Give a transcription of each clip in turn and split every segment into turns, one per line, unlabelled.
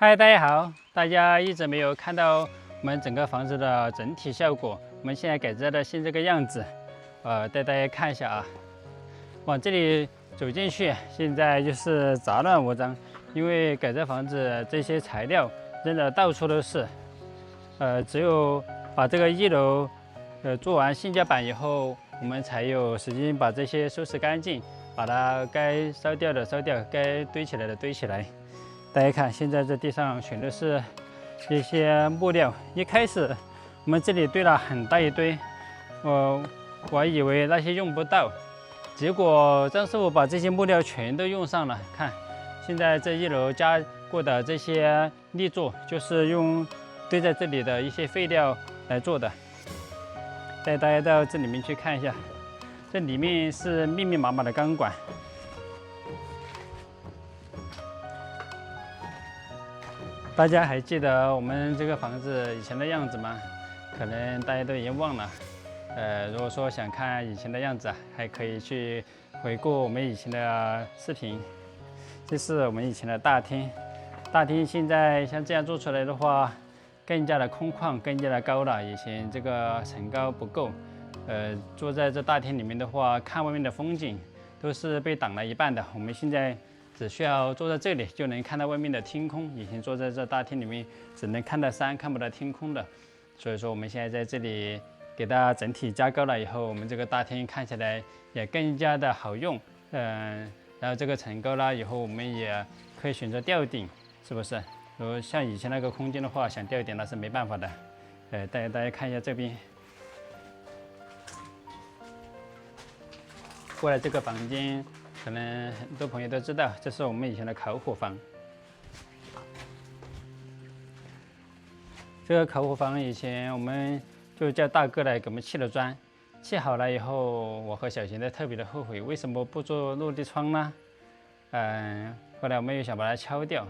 嗨，大家好！大家一直没有看到我們整個房子的整體效果，我們現在改造的新這個樣子，帶大家看一下啊。往這裡走進去，現在就是雜亂無章，因為改造房子這些材料扔的到處都是，只有把這個一樓做完新甲板以後，我們才有時间把這些收拾乾淨，把它該燒掉的燒掉，該堆起來的堆起來。大家看，现在這地上全都是一些木料。一開始我們這裡堆了很大一堆，我還以為那些用不到，結果張師傅把這些木料全都用上了。看，現在這一樓加過的這些立柱，就是用堆在這裡的一些廢料來做的。帶大家到這裡面去看一下，這裡面是密密麻麻的鋼管。大家還記得我們這個房子以前的樣子嗎？可能大家都已經忘了。如果說想看以前的樣子，還可以去回顧我們以前的視頻。這是我們以前的大廳，大廳現在像這樣做出來的話，更加的空曠，更加的高了。以前這個層高不夠，坐在這大廳裡面的話，看外面的風景都是被擋了一半的。我們現在只需要坐在這裡就能看到外面的天空，以前坐在這大廳裡面只能看到山，看不到天空的。所以說我們現在在這裡給大家整體加高了以後，我們這個大廳看起來也更加的好用。然後這個層高了以後，我們也可以選擇吊頂，是不是？如果像以前那個空間的話，想吊頂那是沒辦法的。大家看一下這邊，過來這個房間。可能很多朋友都知道，這是我們以前的烤火房。這個烤火房以前我們就叫大哥來給我們砌了磚，砌好了以後，我和小賢都特別的後悔，為什麼不做落地窗呢？後來我們又想把它敲掉，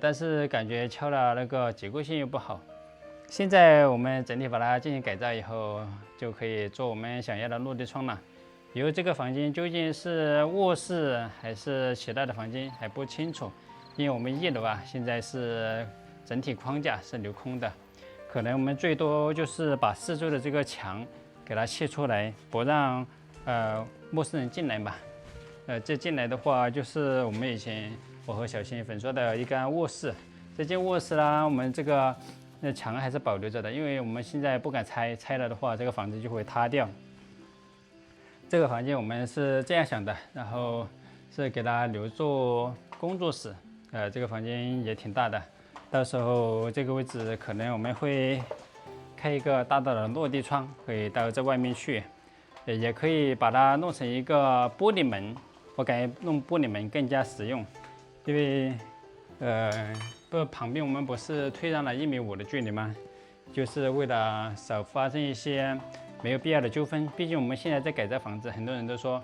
但是感覺敲了那個結構性又不好。現在我們整體把它進行改造以後，就可以做我們想要的落地窗了。以後這個房間究竟是臥室還是其他的房間還不清楚，因為我們一樓啊現在是整體框架是留空的，可能我們最多就是把四周的這個牆給它砌出來，不讓陌生人進來嘛。這進來的話就是我們以前我和小新粉說的一間臥室，這間臥室啦，我們這個牆還是保留着的，因為我們現在不敢拆，拆了的話這個房子就會塌掉。這個房間我們是這樣想的，然後是給它留作工作室。這個房間也挺大的，到時候這個位置可能我們會開一個大大的落地窗，可以到這外面去，也可以把它弄成一個玻璃門。我感覺弄玻璃門更加實用，因為旁邊我們不是退讓了1.5米的距離嗎？就是為了少發生一些沒有必要的糾紛。畢竟我們現在在改造房子，很多人都說，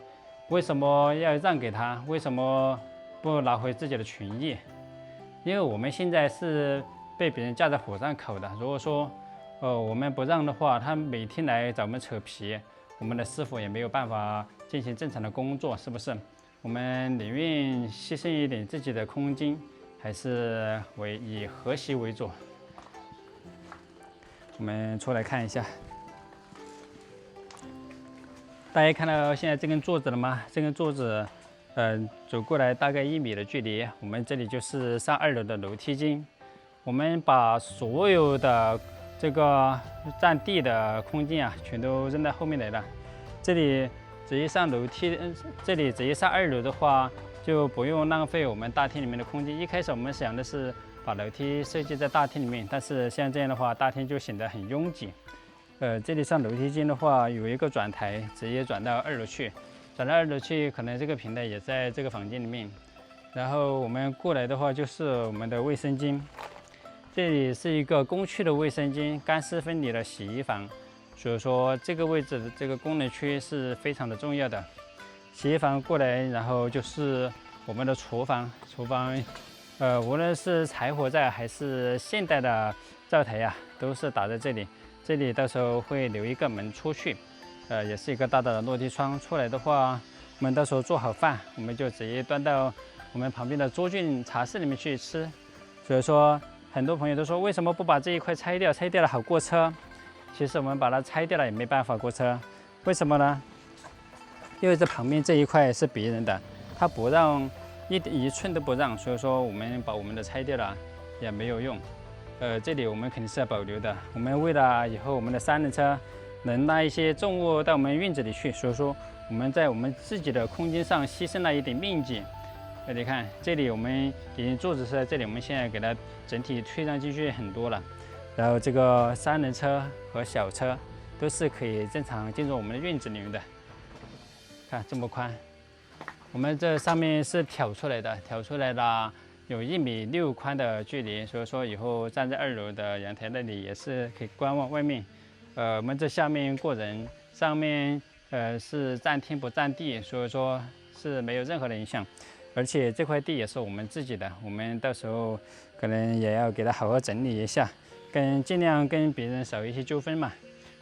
為什麼要讓給他？為什麼不拿回自己的權益？因為我們現在是被別人架在火上烤的。如果說我們不讓的話，他每天來找我們扯皮，我們的師傅也沒有辦法進行正常的工作，是不是？我們寧願犧牲一點自己的空間，還是以和諧為主。我們出來看一下。大家看到現在這根桌子了嗎？這根桌子，走過來大概1米的距離，我們這裡就是上2樓的樓梯間。我們把所有的這個占地的空間啊，全都扔到後面來了。這裡直接上樓梯，這裡直接上2樓的話，就不用浪費我們大廳裡面的空間。一開始我們想的是把樓梯設計在大廳裡面，但是像這樣的話，大廳就顯得很擁擠。這裡上樓梯間的話，有一個轉台，直接轉到2樓去。轉到2樓去，可能這個平台也在這個房間裡面。然後我們過來的話，就是我們的衛生間。這裡是一個公區的衛生間，乾濕分離的洗衣房。所以說這個位置的這個功能區是非常的重要的。洗衣房過來，然後就是我們的廚房。廚房，無論是柴火灶還是現代的灶台呀，都是打在這裡。這裡到時候會留一個門出去，也是一個大大的落地窗。出來的話，我們到時候做好飯，我們就直接端到我們旁邊的桌俊茶室裡面去吃。所以說很多朋友都說為什麼不把這一塊拆掉？拆掉了好過車。其實我們把它拆掉了也沒辦法過車，為什麼呢？因為这旁邊這一塊是別人的，他不讓一寸都不讓，所以說我們把我們的拆掉了也沒有用。這裡我們肯定是要保留的。我們為了以後我們的三輪車能拉一些重物到我們院子裡去，所以說我們在我們自己的空間上犧牲了一點面積。你看這裡我們已經柱子是在這裡，我們現在給它整體推上進去很多了。然後这個三輪車和小車都是可以正常進入我們的院子裡面的。看這麼寬，我們這上面是挑出來的，挑出來了有1.6米寬的距離，所以說以後站在2樓的陽台那裡也是可以觀望外面。我們這下面過人，上面是占天不占地，所以說是沒有任何的影響。而且這塊地也是我們自己的，我們到時候可能也要給它好好整理一下。盡量跟別人少一些糾紛嘛。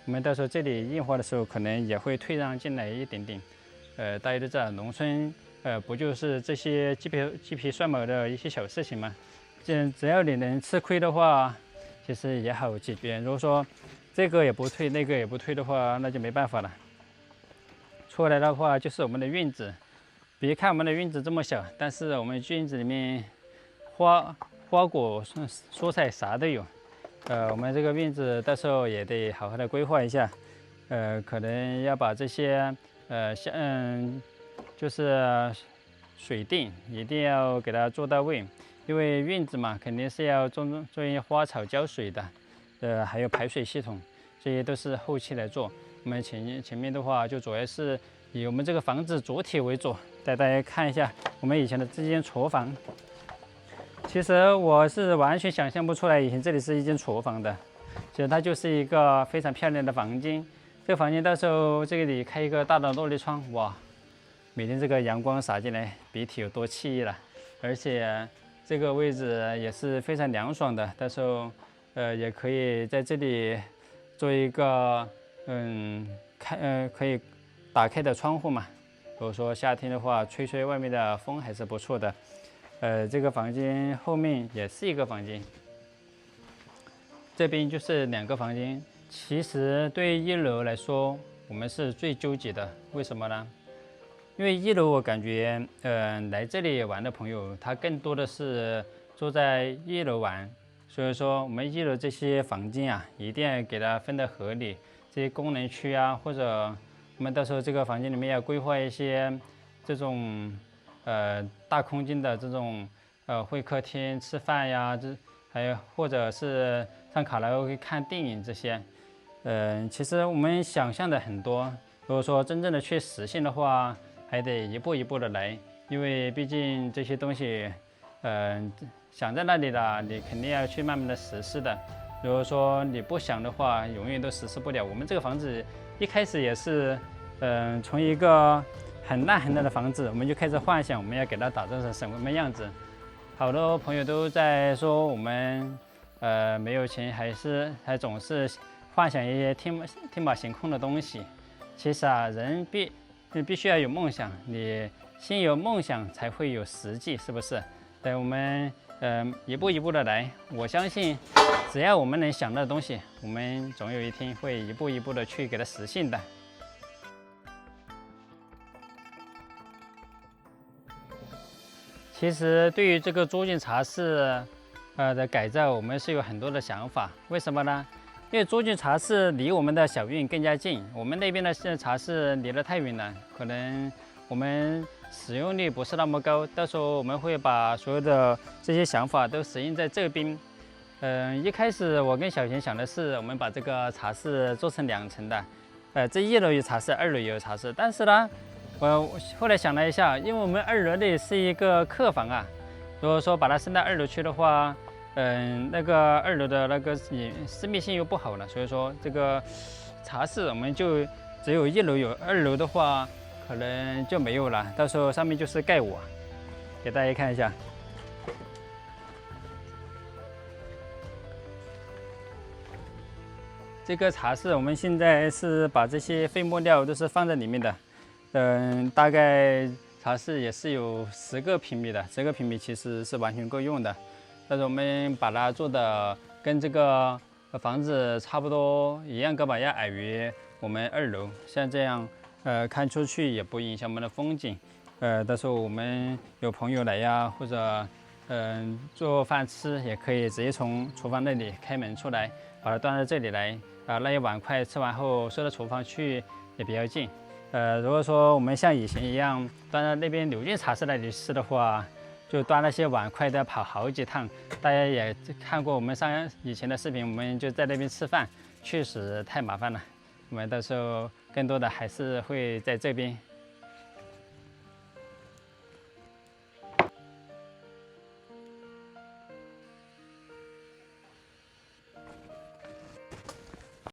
我們到時候這裡硬化的時候，可能也會退讓進來一點點。大家都知道，農村不就是這些雞皮蒜毛的一些小事情嘛？只要你能吃虧的話，其實也好解決。如果說這個也不退，那個也不退的話，那就沒辦法了。出來的話就是我們的院子。別看我們的院子這麼小，但是我們院子裡面花果蔬菜啥都有。我們這個院子到時候也得好好的規劃一下，可能要把這些就是水電一定要給它做到位，因為院子嘛，肯定是要做一些花草澆水的，還有排水系統，這些都是後期來做。我們前面的話就主要是以我們這個房子主體為主，帶大家看一下我們以前的這間廚房。其實我是完全想象不出來，以前這裡是一間廚房的。其實它就是一個非常漂亮的房間。這個房間到時候這裡開一個大的落地窗，哇，每天這個陽光灑進來，別提有多愜意了。而且這個位置也是非常涼爽的，到時候也可以在這裡做一個可以打開的窗戶嘛。如果說夏天的話，吹吹外面的風還是不錯的。這個房間後面也是一個房間，這邊就是2個房間。其實對於1樓來說，我們是最糾結的。為什麼呢？因為1樓我感覺，來這裡玩的朋友，他更多的是坐在1樓玩。所以說，我們1樓這些房間啊，一定要給它分得合理。這些功能區啊，或者我們到時候這個房間裡面要規劃一些這種。大空間的這種會客廳吃飯呀，還有或者是上卡拉 OK 看電影這些，其實我們想象的很多。如果說真正的去實現的話，還得一步一步的來，因為畢竟這些東西，想在那裡了，你肯定要去慢慢的實施的。如果說你不想的話，永遠都實施不了。我們這個房子一開始也是，從一個很爛的房子，我們就開始幻想我們要給它打造成什麼樣子。好多朋友都在說我們沒有錢，還總是幻想一些天馬行空的東西。其實啊，人必須要有夢想，你先有夢想才會有實際，是不是？對，我們一步一步的來，我相信只要我們能想到的東西，我們總有一天會一步一步的去給它實現的。其實對於這個朱進茶室的改造，我們是有很多的想法。為什麼呢？因為朱進茶室離我們的小院更加近，我們那邊的茶室離得太遠了，可能我們使用率不是那麼高。到時候我們會把所有的這些想法都實現在這邊。一開始我跟小賢想的是，我們把這個茶室做成2層的，這1樓有茶室，2樓也有茶室。但是呢，我後來想了一下，因為我們2樓裡是一個客房啊，如果說把它升到2樓去的話，那個2樓的那個私密性又不好了，所以說這個茶室我們就只有1樓有，2樓的話可能就沒有了。到時候上面就是蓋瓦，給大家看一下。這個茶室我們現在是把這些廢木料都是放在裡面的。大概茶室也是有10個平米的，10個平米其實是完全夠用的。但是我們把它做的跟这個房子差不多一樣高吧，要矮於我們2樓，像這樣，看出去也不影響我們的風景。到時候我們有朋友來呀，或者做飯吃，也可以直接從廚房那裡開門出來，把它端到這裡來。那些碗筷吃完後收到廚房去也比較近。如果說我們像以前一樣端到那邊柳俊茶室那裡吃的話，就端那些碗筷都要跑好幾趟。大家也看過我們以前的視頻，我們就在那邊吃飯，確實太麻煩了。我們到時候更多的還是會在這邊